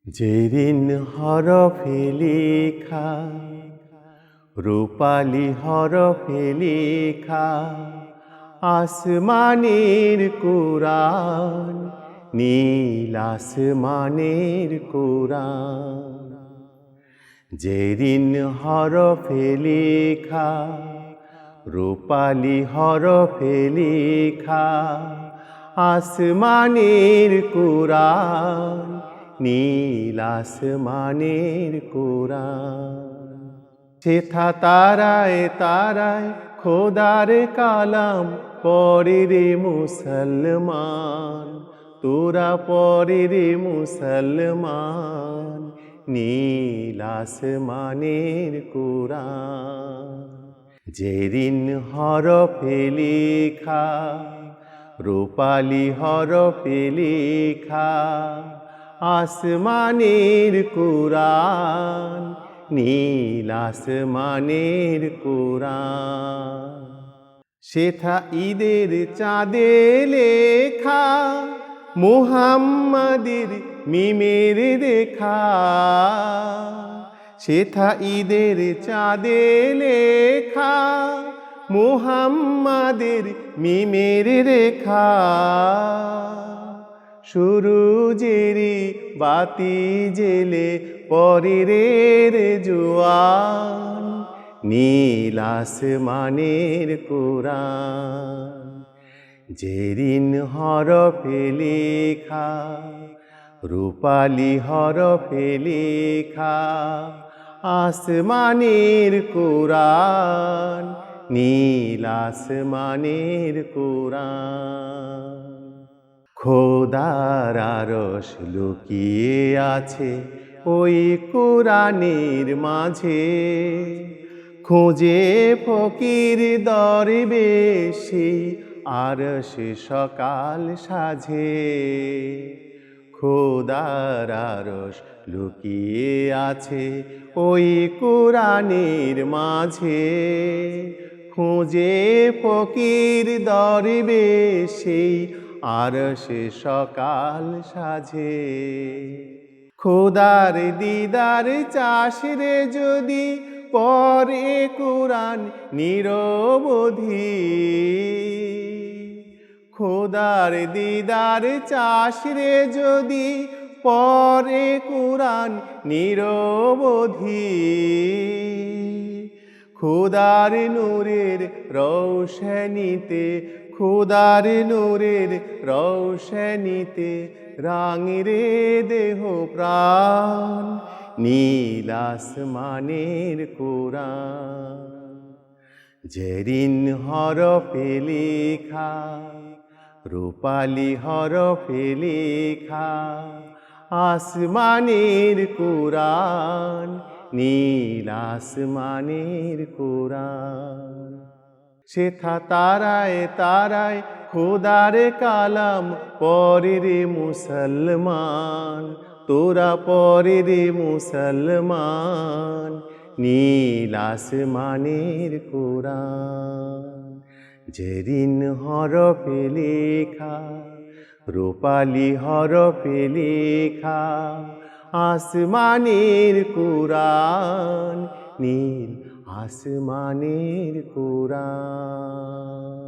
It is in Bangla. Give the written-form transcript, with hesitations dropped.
যেদিন হরফে লেখা, রূপালি হরফে লেখা, আসমানের কোরআন, নীল আসমানের কোরআন। যেদিন হরফে লেখা, রূপালি হরফে লেখা, আসমানের কোরআন, নীল আসমানের কোরআন। সেথা তারায় তারায় খোদার কালাম পড়ে রে মুসলমান, তোরা পড়ে রে মুসলমান, নীল আসমানের কোরআন। যেদিন হরফে লেখা, রূপালি হরফে লেখা, আসমানের কোরআন, নীল আসমানের কোরআন। সেথা ঈদের চাঁদে লেখা, মুহাম্মাদের মিমের দেখা। সেথা ঈদের চাঁদে লেখা, মুহাম্মাদের মিমের রেখা। সুরুজেরি বাতি জেলে পরে রে জোয়ান, নীল আসমানের কোরআন। যেদিন হরফে লেখা, রূপালি হরফে লেখা, আসমানের কোরআন, নীল আসমানের কোরআন। খোদার আরশ লুকিয়ে আছে ওই কোরআনের মাঝে, খোঁজে ফকির দরবেশে আরশ সকাল সাজে। খোদার আরশ লুকিয়ে আছে ওই কোরআনের মাঝে, খোঁজে ফকির দরবেশে আরশ সকাল সাজে। খোদার দিদার চাস রে যদি পড়ে কোরআন নিরবধি, খোদার দিদার চাস রে যদি পড়ে কোরআন নিরবধি। খোদার নূরের রৌশনীতে, খোদার নূরের রৌশনীতে রাঙে দেহ প্রাণ, নীল আসমানের কোরআন। যেদিন হরফে লেখা, রূপালি হরফে লেখা, আসমানের কোরআন, নীল আসমানের কোরআন। সেথা তারায় তারায় খোদার কালাম পড়ে রে মুসলমান, তোরা পড়ে রে মুসলমান, নীল আসমানের কোরআন। যেদিন হরফে লেখা, রূপালি হরফে লেখা, আসমানের কোরআন, নীল আসমানের কোরআন।